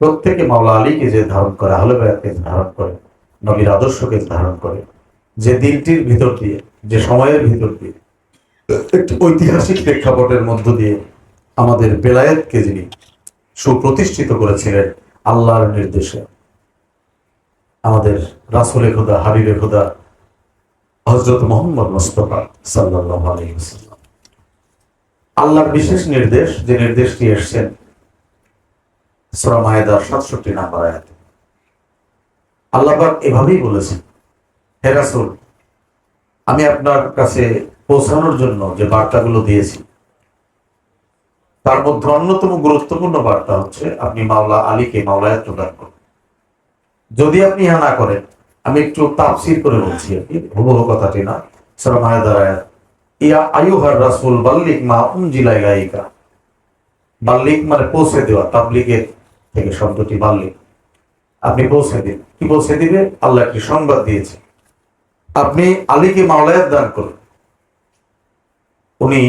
প্রত্যেকে মাওলা আলীকে যে ধারণ করে, আহলে বায়াতকে ধারণ করে, নবীর আদর্শকে ধারণ করে, যে দিনটির ভিতর দিয়ে, যে সময়ের ভিতর দিয়ে, একটি ঐতিহাসিক প্রেক্ষাপটের মধ্য দিয়ে আমাদের বেলায়েতকে যিনি সুপ্রতিষ্ঠিত করেছিলেন আল্লাহর নির্দেশে, আমাদের রাসূলে খুদা, হাবিবে খুদা হযরত মুহাম্মদ মুস্তাফা সাল্লাল্লাহু আলাইহি ওয়াসাল্লাম, আল্লাহর বিশেষ নির্দেশ, যে নির্দেশটি এসেছেন সূরা মায়েদার ৬৭ নম্বর আয়াতে। আল্লাহ পাক এভাবেই বলেছেন, হে রাসূল, আমি আপনার কাছে পৌঁছানোর জন্য যে বার্তাগুলো দিয়েছি তার মধ্যে অন্যতম গুরুত্বপূর্ণ বার্তা হচ্ছে আপনি মাওলা আলীকে মাওলায়াত প্রদান করুন। যদি আপনি ইহা না করেন, আমি একটু তাফসীর করে বলছি, আর কি হুবহু কথাটি না। সূরা মায়েদার আয়াত, ইয়া আইয়ুহার রাসূল বাল্লিগ মা উনজিলা ইলাইকা। বাল্লিগ মানে পৌঁছে দেওয়া, তাবলীগের থেকে শব্দটি বাল্লিগ। আপনি পৌঁছে দিন। কি পৌঁছে দিবে? আল্লাহ একটি সংবাদ দিয়েছে, আপনি আলীকে মাওলায়াত দান করুন। উনি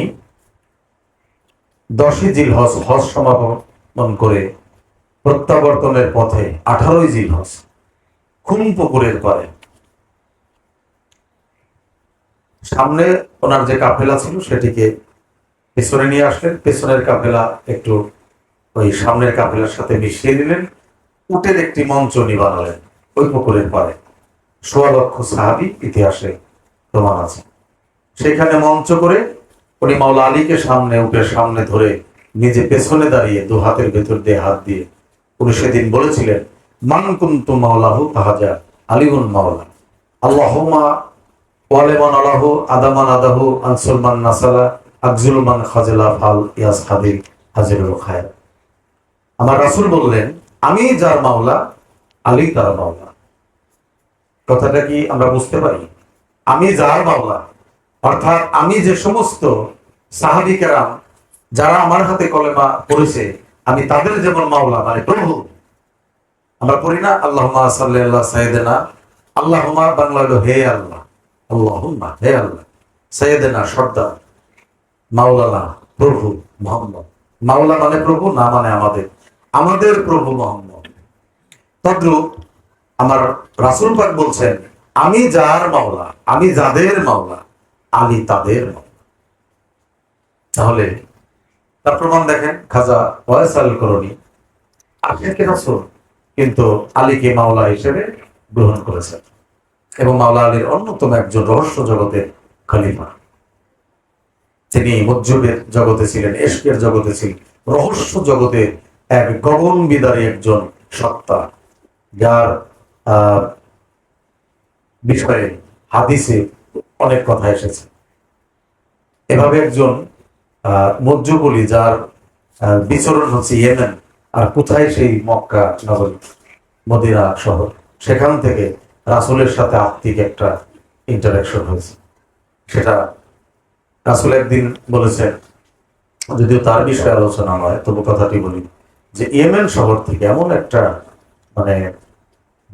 10ই জিলহজ হজ সমাপন করে প্রত্যাবর্তনের পথে 18ই জিলহজ খুন পুকুরের পারে সামনে ওনার যে কাফেলা ছিল সেটিকে পেছনে নিয়ে আসলেন। পেছনের কাফেলা একটু ওই সামনের কাফেলার সাথে মিশিয়ে দিলেন। উটের একটি মঞ্চ বানালেন ওই পুকুরের পারে। ১৬ লক্ষ সাহাবী, ইতিহাসে প্রমাণ আছে। সেখানে মঞ্চ করে উনি মাওলা আলীকে সামনে, উটের সামনে ধরে নিজে পেছনে দাঁড়িয়ে দু হাতের ভেতর দিয়ে হাত দিয়ে উনি সেদিন বলেছিলেন, মান কুনতু মাওলাহু ফাহাজা আলিউন মাওলা আল্লাহুম্মা ওয়ালিমান আলাহু আদামান আদাহু আনসুলমান নাসালা আকজুলমান খাজলা ফাল ইয়াস হাদিল হাজিরুল খায়র। আমার রাসূল বললেন, আমি যার মাওলা, আলী তার মাওলা। কথাটা কি আমরা বুঝতে পারি? আমি যার মাওলা, অর্থাৎ আমি যে সমস্ত সাহাবী কেরাম যারা আমার হাতে কলেমা পড়েছে, আমি তাদের যেমন মাওলা মানে প্রভু। আমরা পড়ি না আল্লাহুম্মা সাল্লি আলা সাইয়্যিদিনা, আল্লাহুম্মা বাংলা হলো হে আল্লাহ, আল্লাহুম্মা হে আল্লাহ, সাইয়্যিদিনা সর্দার, মাওলানা প্রভু মুহাম্মদ। মাওলা মানে প্রভু, না মানে আমাদের, আমাদের প্রভু মুহাম্মদ। তদ্রূপ আমার রাসূল পাক বলছেন, আমি যার মাওলা, আমি যাদের মাওলা, আলী তাদের মাওলা। তাহলে তার প্রমাণ দেখেন, খাজা ওয়াইস আল করণী আশিকে রাসূল, কিন্তু আলীকে মাওলা হিসেবে গ্রহণ করেছেন এবং মাওলা আলীর অন্যতম একজন রহস্য জগতের খলিফা। তিনি মুজ্জবের জগতে ছিলেন, ইশকের জগতে ছিলেন, রহস্য জগতে এক গগন বিদারী একজন সত্তা, যার বিষয়ে হাদিসে অনেক কথা এসেছে। এভাবে একজন মজ্জুবলি, যার বিচরণ হচ্ছে ইয়েমেন, আর কোথায় সেই মক্কা নগরী, মদিনা শহর, সেখান থেকে রাসূলের সাথে আত্মিক একটা ইন্টারাকশন হয়েছে। সেটা রাসূল একদিন বলেছেন, যদিও তার বিষয়ে আলোচনা নয়, তবু কথাটি বলি, যে ইয়েমেন শহর থেকে এমন একটা মানে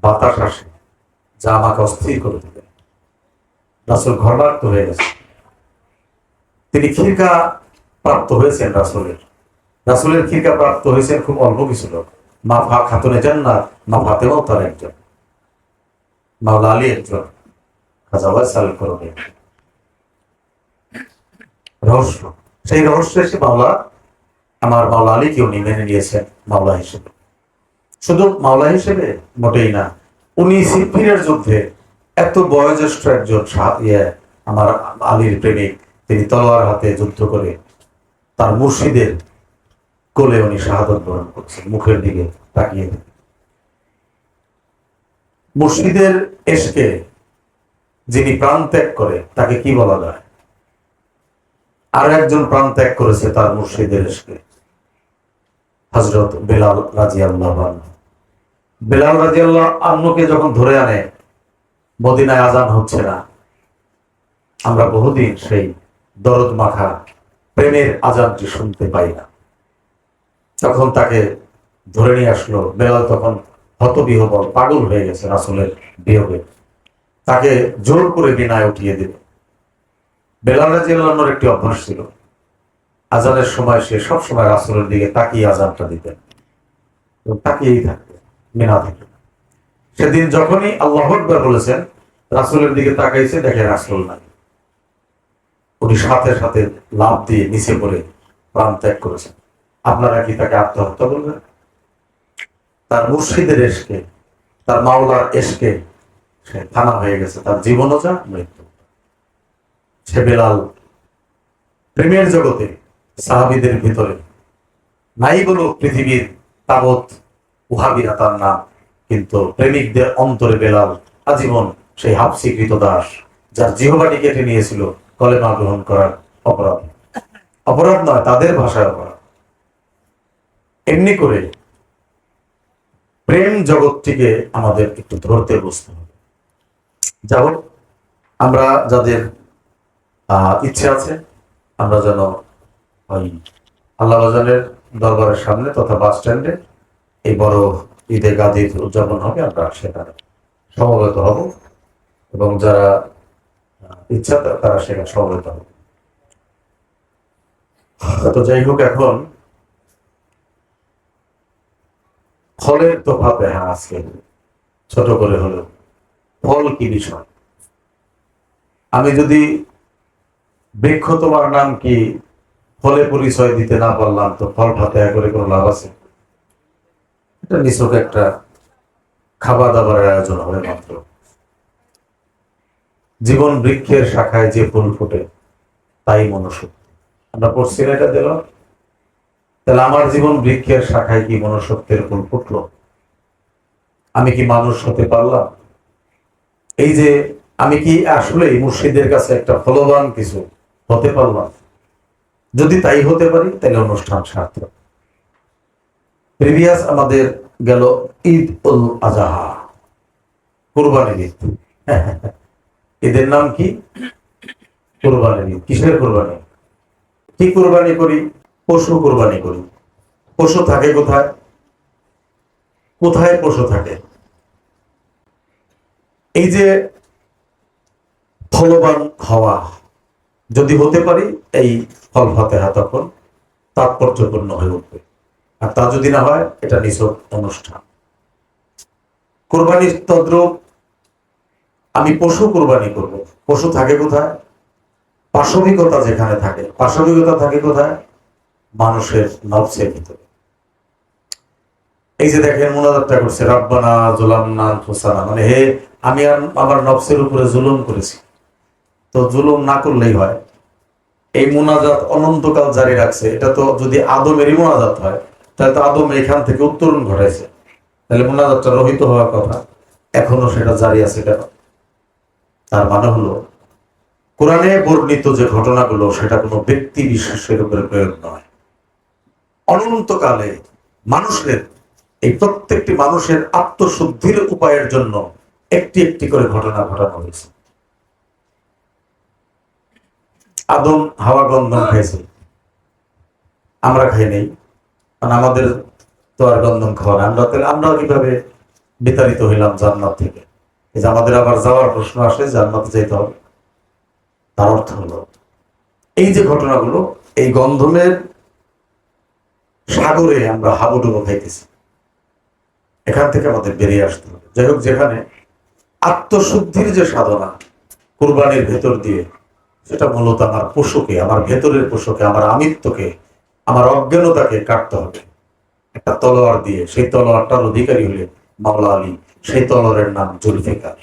বাতাস আসে যা আমাকে অস্থির করে দিবে। রাসূল ঘরবাক্ত হয়ে গেছে। তিনি খিরকা প্রাপ্ত হয়েছেন রাসূলের খিরকা প্রাপ্ত হয়েছেন খুব অল্প কিছু লোক। মা খাতুনে জান্নাত, মা ফাতেমাও তার একজন, মাওলা আলী একজন, খাজা ওয়াইস আল করণী। রহস্য, সেই রহস্য এসে আমার মাওলা আলীকে উনি মেনে নিয়েছেন মাওলা হিসেবে। শুধু মাওলা হিসেবে মোটেই না, উনি সিফিনের যুদ্ধে এত বয়োজ্যেষ্ঠ একজন আমার আলীর প্রেমিক, তিনি তলোয়ার হাতে যুদ্ধ করে তার মুর্শিদের কোলে উনি শাহাদত বরণ করছেন, মুখের দিকে তাকিয়ে। মুর্শিদের এশকে যিনি প্রাণ ত্যাগ করে তাকে কি বলা যায়? আর একজন প্রাণ ত্যাগ করেছে তার মুর্শিদের এশকে, হযরত বেলাল রাদিয়াল্লাহু আনহু। বেলাল রাদিয়াল্লাহু আনহুকে যখন ধরে আনে, মদিনায় আজান হচ্ছে না, আমরা বহুদিন সেই দরদ মাখা প্রেমের আজানটি শুনতে পাই না। তখন তাকে ধরে নিয়ে আসলো। বেলাল তখন হতবিহ্বল, পাগল হয়ে গেছে রাসূলের বিয়োগে। তাকে জোর করে বিনায় উঠিয়ে দিল। বেলাল রাদিয়াল্লাহু আনহুর একটি অভ্যাস ছিল, আজানের সময় সে সবসময় রাসূলের দিকে তাকিয়ে আজানটা দিতেন। তাকিয়েই থাকবে, মিনা থেকে। সেদিন যখনই আল্লাহু আকবার বলেছেন, রাসূলের দিকে তাকাইছে, দেখে রাসূল নাই। উনি সাথে সাথে লাফ দিয়ে নিচে পড়ে প্রাণ ত্যাগ করেছেন। আপনারা কি তাকে আত্মহত্যা বলবেন? তার মুর্শিদের এশকে, তার মাওলার এশকে সে থানা হয়ে গেছে, তার জীবনও যা, মৃত্যু। সে বেলাল প্রেমের জগতে সাহাবীদের ভিতরে নাই বলো পৃথিবীর তাবৎ উহাবিরা তার নাম, কিন্তু প্রেমিকদের অন্তরে বেলাল আজীবন সেই হাফসি কৃতদাস, যার জিহবাটি কেটে নিয়েছিল কলেমা গ্রহণ করার অপরাধ। অপরাধ নয়, তাদের ভাষায় অপরাধ। এমনি করে প্রেম জগৎটিকে আমাদের একটু ধরতে বসতে হবে। যাই হোক, আমরা যাদের ইচ্ছে আছে, আমরা যেন ওই আল্লাহ বাজানের দরবারের সামনে তথা বাস স্ট্যান্ডে এই বড় ঈদে গাদির উদযাপন হবে, আমরা সেখানে সমবেত হব, এবং যারা ইচ্ছা তারা সেখানে সমবেত হবে। তো যাই হোক, এখন ফলের তোফাতে, হ্যাঁ আজকে ছোট করে হলো ফল কি বিষয়। আমি যদি বৃক্ষ তোমার নাম কি ফলে পরিচয় দিতে না পারলাম, তো ফল ফাতেহা করে কোনো লাভ আছে? এটা নিছক একটা খাবার দাবারের আয়োজন হবে মাত্র। জীবন বৃক্ষের শাখায় যে ফুল ফুটে তাই মনুষ্যত্ব। আমরা পড়ছি না এটা দিল? তাহলে আমার জীবন বৃক্ষের শাখায় কি মনুষ্যত্বের ফুল ফুটলো? আমি কি মানুষ হতে পারলাম? এই যে আমি কি আসলে মুর্শিদের কাছে একটা ফলবান কিছু হতে পারলাম? যদি তাই হতে পারি তাহলে অনুষ্ঠান সার্থক। প্রিভিয়াস আমাদের গেল ঈদ উল আজহা, কুরবানির ঈদ। ঈদের নাম কি? কুরবানির ঈদ। কিসের কুরবানি? কি কুরবানি করি? পশু কুরবানি করি। পশু থাকে কোথায়? কোথায় পশু থাকে? এই যে ফলবান হওয়া, যদি হতে পারি এই ফল ফাতেহা তখন তাৎপর্যপূর্ণ হয়ে উঠবে। আর তা যদি না হয়, এটা নিছক অনুষ্ঠান। কোরবানির তদ্রূপ আমি পশু কোরবানি করব। পশু থাকে কোথায়? পাশবিকতা যেখানে থাকে। পাশবিকতা থাকে কোথায়? মানুষের নফসের ভিতরে। এই যে দেখেন, মুনাজাতটা করছে রব্বানা যুলামনা আনফুসানা, মানে হে আমি আমার নফসের উপরে জুলুম করেছি। তো জুলুম না করলেই হয়। এই মুনাজাত অনন্তকাল জারি রাখছে। এটা তো যদি আদমেরই মুনাজাত হয়, তাহলে তো আদম এখান থেকে উত্তরণ ঘটাইছে, তাহলে মুনাজাতটা রহিত হওয়ার কথা। এখনো সেটা জারি আছে কেন? তার মানে হলো, কোরআনে বর্ণিত যে ঘটনাগুলো, সেটা কোনো ব্যক্তি বিশেষের উপরে প্রয়োগ নয়। অনন্তকালে মানুষের, এই প্রত্যেকটি মানুষের আত্মশুদ্ধির উপায়ের জন্য একটি একটি করে ঘটনা ঘটানো হয়েছে। আদম হাওয়া গন্ধম খাইছে, আমরা খাই নাই, কারণ আমাদের তো আর গন্ধম খাওয়া না। আমরা কিভাবে বিতাড়িত হইলাম জান্নাত থেকে? এই যে আমাদের আবার যাওয়ার প্রশ্ন আসে, জান্নাতে যেতে হবে। তার অর্থ হলো, এই যে ঘটনাগুলো, এই গন্ধমের সাগরে আমরা হাবুডুবু খাইতেছি। এখান থেকে আমাদের বেরিয়ে আসতে হবে। যাই হোক, যেখানে আত্মশুদ্ধির যে সাধনা কুরবানির ভেতর দিয়ে, সেটা মূলত আমার পশুকে, আমার ভেতরের পশুকে, আমার আমিত্বকে, আমার অজ্ঞানতাকে কাটতে হবে একটা তলোয়ার দিয়ে। সেই তলোয়ারটার অধিকারী হলে মাওলা আলী। সেই তলোয়ারের নাম জুলফিকার।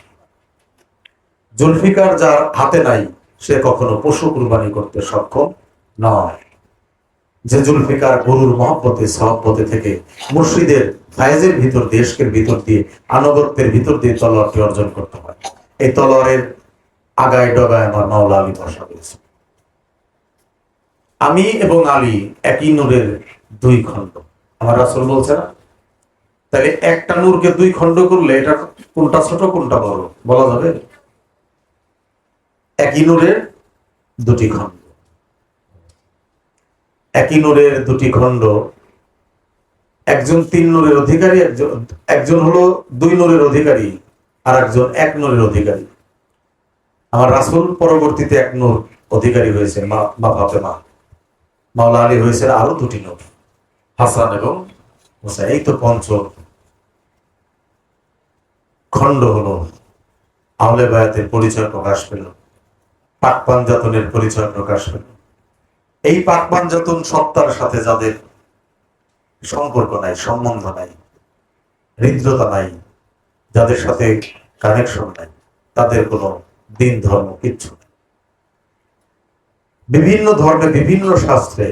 জুলফিকার যার হাতে নাই, সে কখনো পশু কুরবানি করতে সক্ষম নয়। যে জুলফিকার গরুর মহব্বতে সহব্বতে থেকে মুর্শিদের ফায়েজের ভিতর, দেশকের ভিতর দিয়ে, আনুগত্যের ভিতর দিয়ে তলোয়ারটি অর্জন করতে হয়। এই তলোয়ারের আগায় ডগায় আমার মাওলা আলী বসা হয়েছে। আমি এবং আলী একই নূরের দুই খণ্ড, আমার রাসূল বলছে না? তাহলে একটা নূরকে দুই খণ্ড করলে এটা কোনটা ছোট কোনটা বড় বলা যাবে? একই নূরের দুটি খণ্ড। একই নূরের দুটি খণ্ড, একজন 3 নূরের অধিকারী, একজন হলো 2 নূরের অধিকারী, আর একজন 1 নূরের অধিকারী। আমার রাসূল পরবর্তীতে 1 নূর অধিকারী হয়েছে, মা ফাতেমা। মাওলা আলী হয়েছে আরো 2টি নূর, হাসান এবং আচ্ছা, এই তো পঞ্চ খণ্ড হলো, আহলে বায়াতের পরিচয় প্রকাশ পেল, পাক পাঞ্জাতনের পরিচয় প্রকাশ পেল। এই পাক পাঞ্জাতন সত্তার সাথে যাদের সম্পর্ক নাই, সম্বন্ধ নাই, হৃদ্রতা নাই, যাদের সাথে কানেকশন নাই, তাদের কোনো দিন ধর্ম কিচ্ছু নেই। বিভিন্ন ধর্মে বিভিন্ন শাস্ত্রে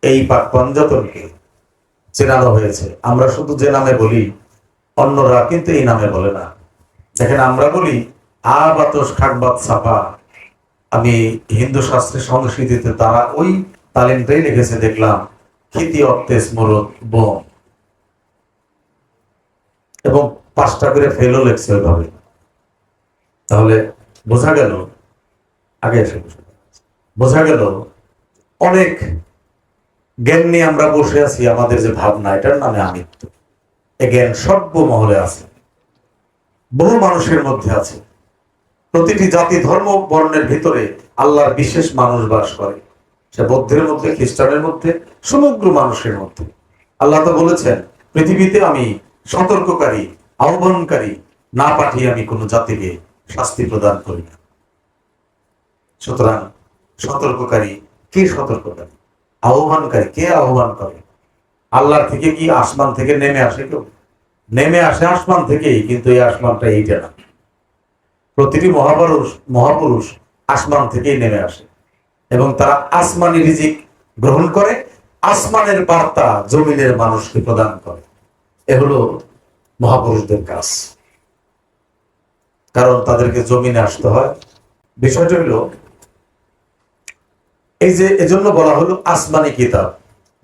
এই পাক পাঞ্জাতনকে চেনানো হয়েছে। আমরা শুধু যে নামে বলি, অন্যরা কিন্তু এই নামে বলে না। দেখেন, আমরা বলি আ বাতস খাকবাত ছাপা। আমি হিন্দু শাস্ত্রের সংস্কৃতিতে তারা ওই তালিমটাই লিখেছে, দেখলাম খিতি অক্তেস মরদ বোম, এবং 5টা করে ফেলও লেখছে ওইভাবে। তাহলে বোঝা গেল, আগে এসে বোঝা গেল অনেক জ্ঞান নিয়ে আমরা বসে আছি। আমাদের যে ভাবনা, এটার নামে আমিত্ব। এ জ্ঞান সর্বমহলে আছে, বহু মানুষের মধ্যে আছে। প্রতিটি জাতি ধর্ম বর্ণের ভিতরে আল্লাহর বিশেষ মানুষ বাস করে, সে বৌদ্ধের মধ্যে, খ্রিস্টানের মধ্যে, সমগ্র মানুষের মধ্যে। আল্লাহ তো বলেছেন, পৃথিবীতে আমি সতর্ককারী, আহ্বানকারী না পাঠিয়ে আমি কোনো জাতিকে শাস্তি প্রদান করি না। সুতরাং সতর্ককারী কে? সতর্ককারী। আহ্বানকারী কে? আহ্বান করে। আল্লাহর থেকে কি আসমান থেকে নেমে আসে কেউ? নেমে আসে আসমান থেকেই, কিন্তু এই আসমানটা এইটা না। প্রতিটি মহাপুরুষ আসমান থেকেই নেমে আসে, এবং তারা আসমানি রিজিক গ্রহণ করে, আসমানের বার্তা জমিনের মানুষকে প্রদান করে। এ হলো মহাপুরুষদের কাজ, কারণ তাদেরকে জমিনে আসতে হয়। বিষয়টা হলো এই যে, এজন্য বলা হলো আসমানি কিতাব।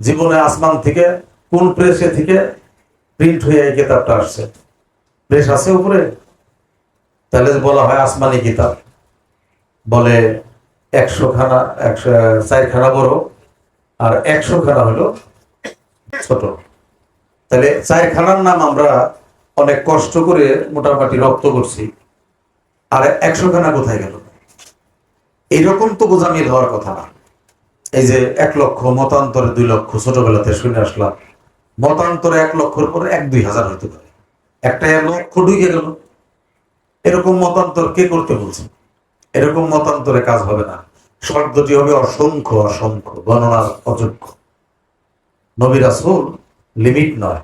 জীবনে আসমান থেকে কোন প্রেসে থেকে প্রিন্ট হয়ে এই কিতাবটা আসছে? প্রেস আছে উপরে, তাহলে বলা হয় আসমানি কিতাব। বলে 100 খানা, 4 খানা বড় আর 100 খানা হলো ছোট। তাহলে 4 খানার নাম আমরা অনেক কষ্ট করে মোটামুটি রপ্ত করছি, আর 100 খানা কোথায় গেল? এইরকম তো গোজামিল হওয়ার কথা না। এই যে 1 লক্ষ, মতান্তরে 2 লক্ষ, ছোটবেলাতে শুনে আসলাম, মতান্তরে 1 লক্ষের পরে 1-2 হাজার হইতে পারে, একটা 1 লক্ষ ঢুকে গেল। এরকম মতান্তর কে করতে বলছে? এরকম মতান্তরে কাজ হবে না। শব্দটি হবে অসংখ্য, অসংখ্য, গণনার অযোগ্য। নবী রাসূল লিমিট নয়,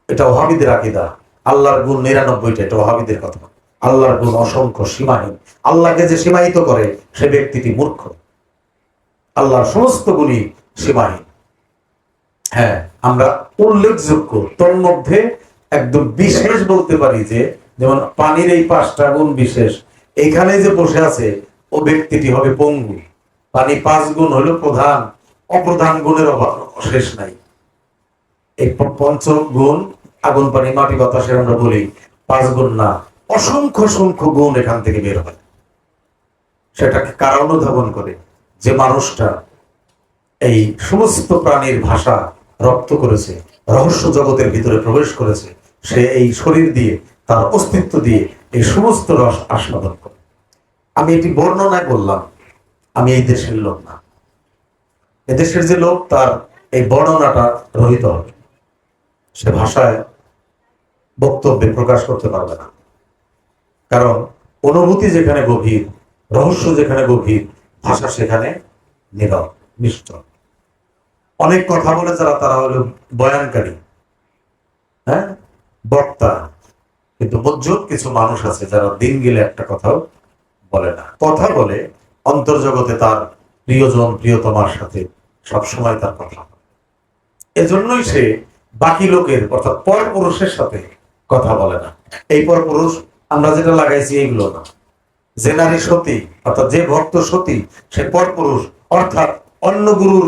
এটা ওহাবীদের আকীদা। আল্লাহর গুণ 99টা, এটা ওহাবীদের কথা। আল্লাহর গুণ অসংখ্য, সীমাহীন। আল্লাহকে যে সীমায়িত করে সে ব্যক্তিটি মূর্খ। আল্লাহর সমস্ত গুণই সীমাহীন। হ্যাঁ, আমরা উল্লেখযোগ্য, তোর মধ্যে একদম বিশেষ বলতে পারি যে, যেমন পানির এই 5টা গুণ বিশেষ, এখানে যে বসে আছে ও ব্যক্তিটি হবে পঙ্গু। পানি 5 গুণ হলো প্রধান, অপ্রধান গুণের অভাব শেষ নাই। এই পঞ্চ গুণ, আগুন, পানি, মাটি, বাতাসে আমরা বলি 5 গুণ না, অসংখ্য অসংখ্য গুণ এখান থেকে বের হয়। সেটাকে কারা অনুধাবন করে? যে মানুষটা এই সমস্ত প্রাণীর ভাষা রপ্ত করেছে, রহস্য জগতের ভিতরে প্রবেশ করেছে, সে এই শরীর দিয়ে, তার অস্তিত্ব দিয়ে এই সমস্ত রস আস্বাদন করে। আমি এটি বর্ণনায় বললাম, আমি এই দেশের লোক না। এদেশের যে লোক, তার এই বর্ণনাটা রহিত হবে, সে ভাষায় বক্তব্যে প্রকাশ করতে পারবে না। কারণ অনুভূতি যেখানে গভীর, রহস্য যেখানে গভীর, ভাষা সেখানে নীরব, নিশ্চল। অনেক কথা বলে যারা, তারা হলো বয়ানকারী, হ্যাঁ, বক্তা। কিন্তু মজ্জুদ কিছু মানুষ আছে যারা দিন গেলে একটা কথাও বলে না। কথা বলে অন্তর্জগতে তার প্রিয়জন, প্রিয়তমার সাথে সবসময় তার কথা। এজন্যই সে বাকি লোকের, অর্থাৎ পরপুরুষের সাথে কথা বলে না। এই পরপুরুষ আমরা যেটা লাগাইছি এইগুলো না। যে নারী সতী, অর্থাৎ যে ভক্ত সতী, সে পরপুরুষ। অর্থাৎ অন্য গুরুর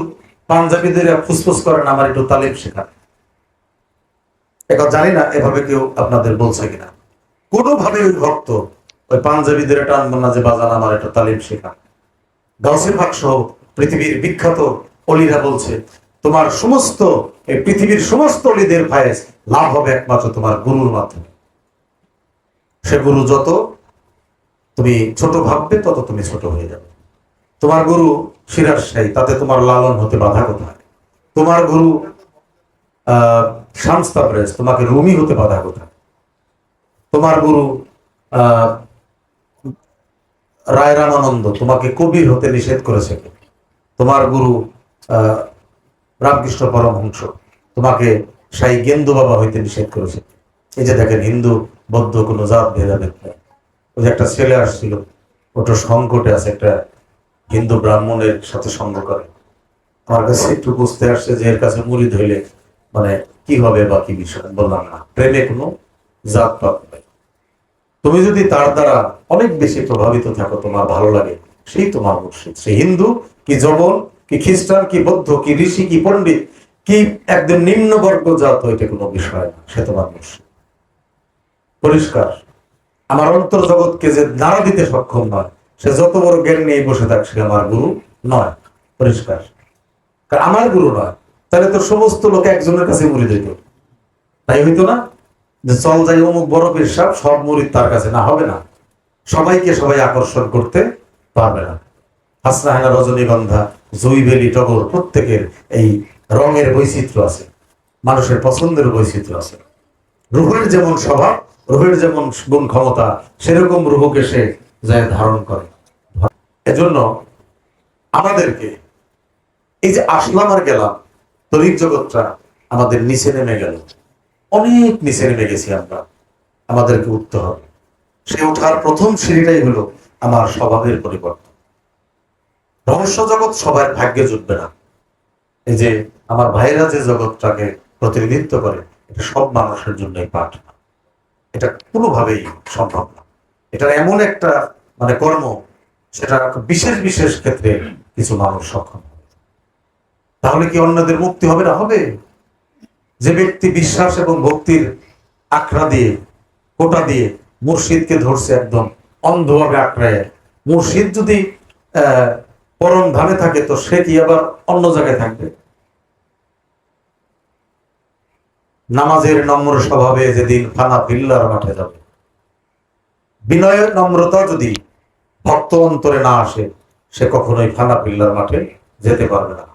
পাঞ্জাবিদের ফুসফুস করেন, আমার একটু তালিম শেখা। এখন জানি না এভাবে কেউ আপনাদের বলছে কিনা। কোনোভাবে ওই ভক্ত ওই পাঞ্জাবিদের টানবেন না যে বাজান আমার একটা তালিম শেখা। গাউসে পাক সহ পৃথিবীর বিখ্যাত অলিরা বলছে, তোমার সমস্ত এই পৃথিবীর সমস্ত অলিদের ফায়েজ লাভ হবে একমাত্র তোমার গুরুর মাধ্যমে। সে গুরু যত তুমি ছোট ভাববে, তত তুমি ছোট হয়ে যাবে। তোমার গুরু শিরার শাহী, তাতে তোমার লালন হতে বাধা কোথায়? তোমার গুরু শামস তাবরেজ তোমাকে রুমি হতে বাধা কোথায়? তোমার গুরু রায় রামানন্দ তোমাকে কবির হতে নিষেধ করেছে? তোমার গুরু রামকৃষ্ণ পরমহংস তোমাকে সাই গেন্দু বাবা হইতে নিষেধ করেছে? এই যে দেখেন, হিন্দু বৌদ্ধ কোনো জাত ভেদাভেদ নেই। ওই যে একটা ছেলে আসছিল, ওটা সংকটে আছে, একটা হিন্দু ব্রাহ্মণের সাথে সঙ্গ করে। আমার কাছে একটু বুঝতে আসছে যে এর কাছে মুড়ি ধইলে মানে কি হবে বা কি বিষয়। বললাম না, প্রেমে কোনো জাত পাত নেই। তুমি যদি তার দ্বারা অনেক বেশি প্রভাবিত থাকো, তোমার ভালো লাগে, সেই তোমার মুর্শিদ। সে হিন্দু কি জবন কি খ্রিস্টান কি বৌদ্ধ কি ঋষি কি পণ্ডিত কি একদম নিম্নবর্গ জাত, ওইটা কোনো বিষয় না, সে তোমার মুর্শিদ। পরিষ্কার। আমার অন্তর জগৎকে যে নাড়া দিতে সক্ষম নয়, সে যত বড় জ্ঞান নিয়ে বসে থাক, সে আমার গুরু নয়। পরিষ্কার। কারণ আমার গুরু নয়, তাহলে তো সমস্ত লোক একজনের কাছে মুড়ি দিত, তাই হইতো না? যে চল যাই অমুক বড় পীর সাহেব, সব মুরিদ তার কাছে, না, হবে না। সবাইকে সবাই আকর্ষণ করতে পারবে না। হাসনাহেনা, রজনীগন্ধা, জুইবেলি, টগর, প্রত্যেকের এই রঙের বৈচিত্র্য আছে, মানুষের পছন্দের বৈচিত্র্য আছে। রুহের যেমন স্বভাব, রুহের যেমন গুণ ক্ষমতা, সেরকম রুহকে সে যায় ধারণ করে। এজন্য আমাদেরকে এই যে আসলাম আর গেলাম, তরিক জগৎটা আমাদের নিচে নেমে গেল, অনেক নিচে নেমে গেছি আমরা। আমাদেরকে উঠতে হবে। সে ওঠার প্রথম সিঁড়িটাই হলো আমার স্বভাবের পরিবর্তন। রহস্য জগৎ সবার ভাগ্যে জুটবে না। এই যে আমার ভাইরা যে জগৎটাকে প্রতিনিধিত্ব করে, এটা সব মানুষের জন্যই পাঠ না, এটা কোনোভাবেই সম্ভব না। এটা এমন একটা মানে কর্ম, সেটা বিশেষ বিশেষ ক্ষেত্রে কিছু মানুষ সক্ষম হবে। তাহলে কি অন্যদের মুক্তি হবে না? হবে। যে ব্যক্তি বিশ্বাস এবং ভক্তির আখড়া দিয়ে, কোটা দিয়ে মুর্শিদকে ধরছে একদম অন্ধভাবে আঁকড়ায়, মুর্শিদ যদি পরম ধামে থাকে, তো সে কি আবার অন্য জায়গায় থাকবে? নামাজের নম্র স্বভাবে যেদিন ফানা বিল্লার মাঠে যাবে, বিনয়ের নম্রতা যদি ভক্ত অন্তরে না আসে, সে কখনোই ফানা বিল্লার মাঠে যেতে পারবে না।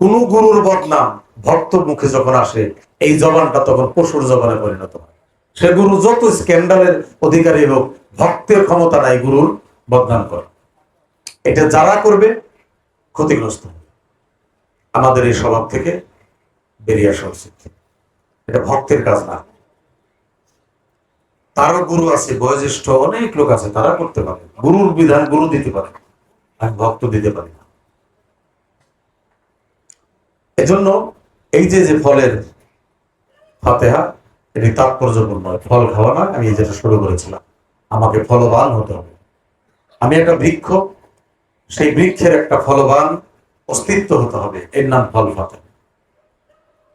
কোন গুরুর বদনাম ভক্ত মুখে যখন আসে, এই জবানটা তখন পশুর জবানে পরিণত হয়। সে গুরু যত স্ক্যান্ডালের অধিকারী হোক, ভক্তের ক্ষমতা নাই গুরুর বদনাম করে। এটা যারা করবে ক্ষতিগ্রস্ত। আমাদের এই স্বভাব থেকে বেরিয়ে আসা উচিত। এটা ভক্তের কাজ না। তারও গুরু আছে, বয়োজ্যেষ্ঠ অনেক লোক আছে, তারা করতে পারে। গুরুর বিধান গুরু দিতে পারে, আমি ভক্ত দিতে পারি না। এজন্য এই যে যে ফলের ফাতেহা, এটি তাৎপর্যপূর্ণ। ফল খাওয়া না, আমি যেটা শুরু করেছিলাম, আমাকে ফলবান হতে হবে। আমি একটা বৃক্ষ, সেই বৃক্ষের একটা ফলবান অস্তিত্ব হতে হবে, এর নাম ফল ফাতেহা।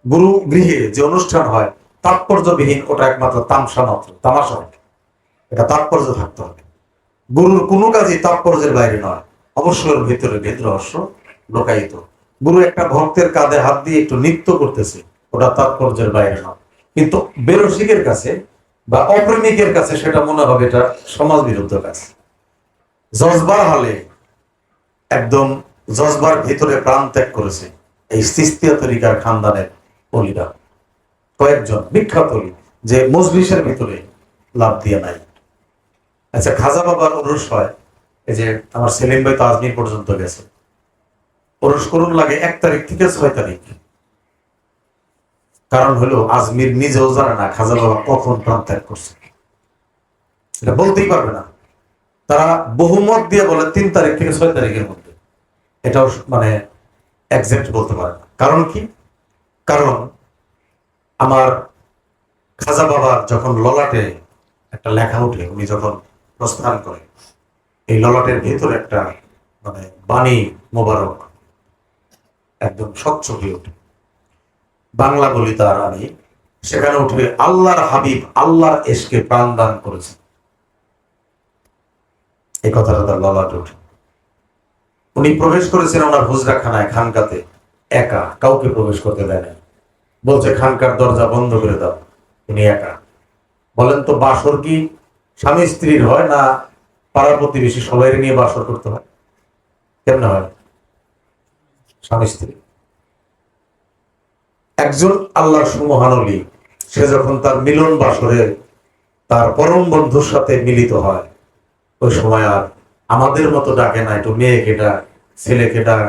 গুরু গৃহে যে অনুষ্ঠান হয় তাৎপর্যবিহীন, ওটা একমাত্র তামসা মাত্র, তামাশা। এটা তাৎপর্য থাকতে হবে। গুরুর কোনো কাজই তাৎপর্যের বাইরে নয়, অবশ্যই ভিতরে ভেদ রহস্য লোকায়িত। গুরু একটা ভক্তের কাঁধে হাত দিয়ে একটু নৃত্য করতেছে, ওটা তাৎপর্যের বাইরে নয়। কিন্তু বেরসিকের কাছে বা অপ্রেমিকের কাছে সেটা মনে হবে এটা সমাজ বিরুদ্ধ কাজ। জজবার হলে একদম জজবার ভিতরে প্রাণ ত্যাগ করেছে এই সিস্তিয়া তরিকার খানদানের অলিরা, কয়েকজন বিখ্যাত অলি, যে মজলিসের ভিতরে লাভ দিয়ে নাই। আচ্ছা, খাজা বাবার ওরস হয়, এই যে আমার সেলিম ভাই তো আজমির পর্যন্ত গেছে, ওরস করুন লাগে 1 তারিখ থেকে 6 তারিখ। কারণ হলো আজমির নিজেও জানে না খাজা বাবা কখন প্রাণ ত্যাগ করছে, এটা বলতেই পারবে না। তারা বহুমত দিয়ে বলে 3 তারিখ থেকে 6 তারিখের মধ্যে, এটাও মানে একজ্যাক্ট বলতে পারে না। কারণ কি? কারণ আমার খাজা বাবার যখন ললাটে একটা লেখা উঠে, উনি যখন প্রস্থান করে, এই ললাটের ভেতরে একটা মানে বাণী মোবারক একদম স্বচ্ছ হয়ে ওঠে। বাংলা বলি তার আমি, সেখানে উঠবে আল্লাহর হাবিব আল্লাহর এশকে প্রাণ দান করেছে, এই কথাটা তার ললাটে ওঠে। উনি প্রবেশ করেছেন ওনার হুজরাখানায়, খানকাতে, একা, কাউকে প্রবেশ করতে দেয় না। বলছে খানকার দরজা বন্ধ করে দাও, উনি একা। বলেন তো বাসর কি স্বামী স্ত্রীর হয় না পাড়া প্রতিবেশী সবাই নিয়ে বাসর করতে হয়? কেমনে হয়? স্বামী স্ত্রী। একজন আল্লাহর সুমহান ওলি, সে যখন তার মিলন বাসরে তার পরম বন্ধুর সাথে মিলিত হয়, ওই সময় আর আমাদের মতো ডাকে না, একটু মেয়েকে ডাক, ছেলেকে ডাক,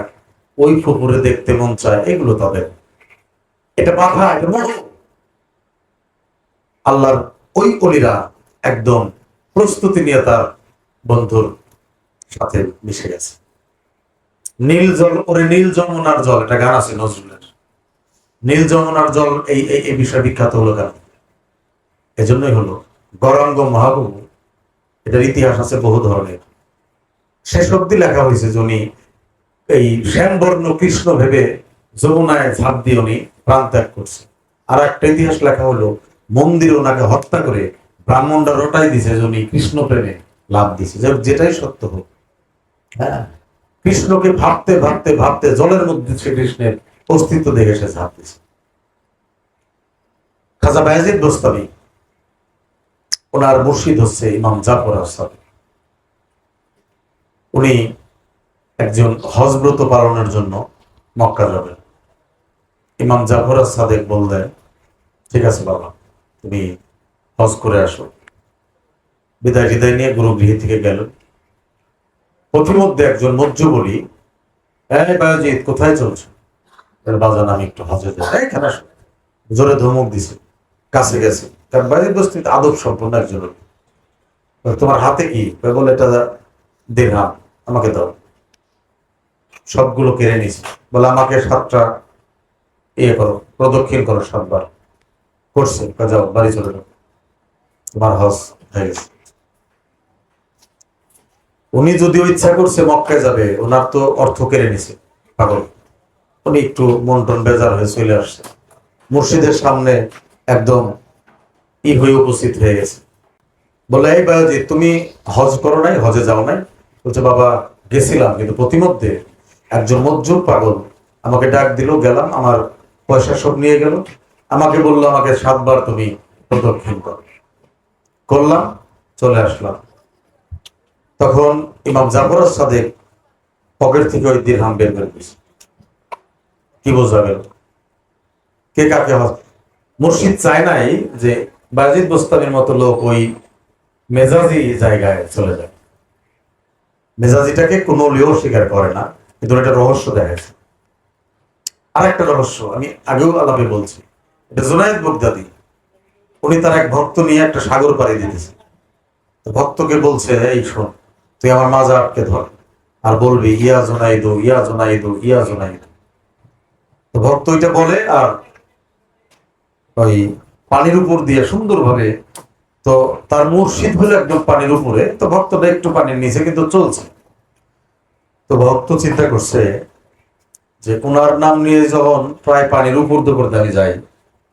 ওই ফুপুরে দেখতে মন চায়, এগুলো তাদের, এটা বাধা, এটা বড়। আল্লাহর ওই অলিরা একদম প্রস্তুতি নিয়ে তার বন্ধুর সাথে মিশে গেছে। নীল জল ওরে নীল যমুনার জল, এটা গান আছে নজরুলের। নীল যমুনার জল এই বিষয়ে বিখ্যাত হলো কেন? এজন্যই হলো গৌরাঙ্গ মহাপ্রভু, এটার ইতিহাস আছে বহু ধরনের। শেষ অব্দি লেখা হয়েছে যে উনি এই শ্যামবর্ণ কৃষ্ণ ভেবে যমুনায় ঝাঁপ দিয়ে উনি প্রাণ ত্যাগ করছে। আর একটা ইতিহাস লেখা হলো মন্দিরে ওনাকে হত্যা করে ব্রাহ্মণরা রটাই দিছে যে উনি কৃষ্ণ প্রেমে লাভ দিছে, যেটাই সত্য হোক। হ্যাঁ, কৃষ্ণকে ভাবতে ভাবতে ভাবতে জলের মধ্যে শ্রীকৃষ্ণের অস্তিত্ব দেখে সে ঝাঁপ দিছে। খাজা বায়েজিদ বোস্তামি, ওনার মুর্শিদ হচ্ছে ইমাম জাফর আস-সাদিক। উনি একজন হজ ব্রত পালনের জন্য মক্কা যাবেন। ইমাম জাফর আস-সাদিক বললেন, ঠিক আছে বাবা, তুমি হজ করে আসো। বিদায় টিদায় নিয়ে গুরু গৃহ থেকে গেল। পথিমধ্যে একজন মজ্জু বলি, বায়েজিদ কোথায় চলছে? বাজান আমি একটু হজে যাই। এখানে আসো। জোরে ধমক দিছে, কাছে গেছে। কারণ বায়েজিদ বস্তিত আদব সম্পন্ন একজন। তোমার হাতে কি? বলে এটা দিরহাম, আমাকে দাও। সবগুলো কেড়ে নিছে। বলে আমাকে 7টা করো, প্রদক্ষিণ করো 7 বার। করছে, যাও বাড়ি চলে যাও, তোমার হজ হয়ে গেছে। উনি যদিও ইচ্ছা করছে মক্কায় যাবে, ওনার তো অর্থ কেড়ে নিছে পাগল। উনি একটু মন টন বেজার হয়ে চলে আসছে, মুর্শিদের সামনে একদম হয়ে উপস্থিত হয়ে গেছে। বলে, এই বায়োজিৎ, তুমি হজ করো নাই, হজে যাও নাই? বলছে, বাবা গেছিলাম, কিন্তু প্রতিমধ্যে একজন মজ্জুর পাগল আমাকে ডাক দিল, গেলাম, আমার পয়সা সব নিয়ে গেল, আমাকে বললো আমাকে 7 বার তুমি প্রদক্ষিণ করো। করলাম, চলে আসলাম। তখন ইমাম জাফর আস-সাদিক পকেট থেকে ওই দিরহাম বের করে দিয়েছে। কি বোঝা গেল কে কাকে হজ? মুর্শিদ চায় নাই যে বায়েজিদ বোস্তামির মতো লোক ওই মেজাজি জায়গায় চলে যায়। মেজাজিটাকে কোনো লিও স্বীকার করে না, কিন্তু এটা রহস্য দেখাচ্ছে। আর একটা রহস্য আমি আগেও আলাপে বলছি, এটা জুনায়েদ বাগদাদি, উনি তার এক ভক্ত নিয়ে একটা সাগর পাড়ি দিতেছে। ভক্তকে বলছে, এই শোন, তুই আমার মাজারকে ধর আর বলবি ইয়া জুনাইদু ইয়া জুনাইদু ইয়া জুনাইদু। তো ভক্ত ওইটা বলে, আর ওই পানির উপর দিয়ে সুন্দরভাবে, তো তার মুর্শিদ হলো একদম পানির উপরে, তো ভক্তটা একটু পানির নিচে কিন্তু চলছে। তো ভক্ত চিন্তা করছে যে ওনার নাম নিয়ে যখন প্রায় পানির উপর দিয়ে আমি যাই,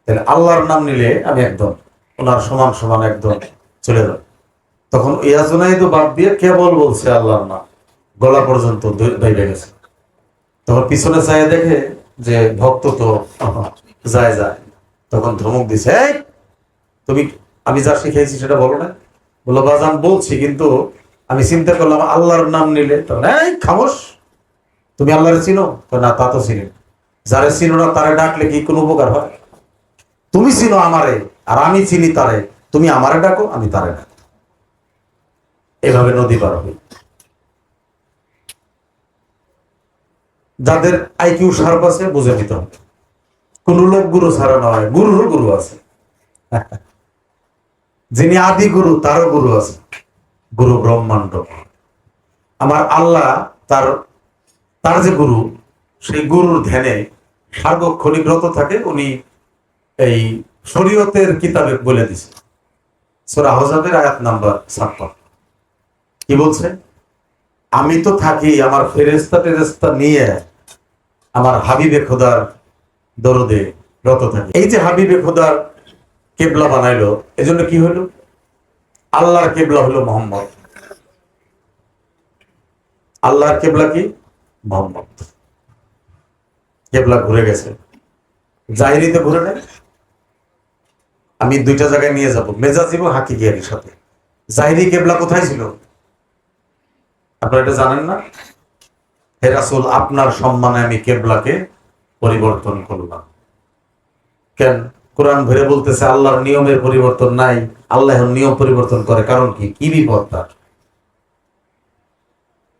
তাহলে আল্লাহর নাম নিলে আমি একদম ওনার সমান সমান একদম চলে যাব। তখন ইয়াজুনাইদু বাদ দিয়ে কেবল বলছে আল্লাহর নাম, গলা পর্যন্ত দইবে গেছে। তখন পিছনে চাইয়ে দেখে যে ভক্ত তো যায় যায়, তখন ধমক দিছে, এই তুমি আমি যা শিখেছি সেটা বলো না? বলো, বাজান বলছি, কিন্তু আমি চিন্তা করলাম আল্লাহর নাম নিলে, তখন এই খামোশ, তুমি আল্লাহরে চিনো? না, তা তো চিনি। যারে চিনো না তারে ডাকলে কি কোনো উপকার হয়? তুমি চিনো আমারে, আর আমি চিনি তারে, তুমি আমারে ডাকো, আমি তারে ডাকো, এভাবে নদী পার হবে। যাদের আইকিউ শার্প আছে বুঝে নিতে হবে, কোন লোক গুরু ছাড়া নয়, গুরুরও গুরু আছে। যিনি আদি গুরু তারও গুরু আছে, গুরু ব্রহ্মাণ্ড। আমার আল্লাহ তার তার যে গুরু, সেই গুরুর ধ্যানে সার্বক্ষণিক রত থাকে। উনি এই শরীয়তের কিতাবে বলে দিছে, সূরা আহজাবের আয়াত নাম্বার 56, কি বলছে? আমি তো থাকি আমার ফেরেশতা টেরেশতা নিয়ে আমার হাবিবে খোদার দরদে রত থাকি। এই যে হাবিবে খোদার কেবলা বানাইলো, এজন্য কি হলো? আল্লাহর কেবলা হলো মোহাম্মদ। আল্লাহর কেবলা কি? মোহাম্মদ। কেবলা ঘুরে গেছে, জাহিরিতে ঘুরে নেই। আমি 2টা জায়গায় নিয়ে যাব, মেজাজি এবং হাকিকিয়ার সাথে। জাহিরি কেবলা কোথায় ছিল আপনারা এটা জানেন না? হে রাসূল, আপনার সম্মানে আমি কেবলাকে পরিবর্তন করলাম। কেন? কোরআন ভরে বলতেছে আল্লাহর নিয়মের পরিবর্তন নাই, আল্লাহ নিয়ম পরিবর্তন করে। কারণ কি? কি বিপদ তার?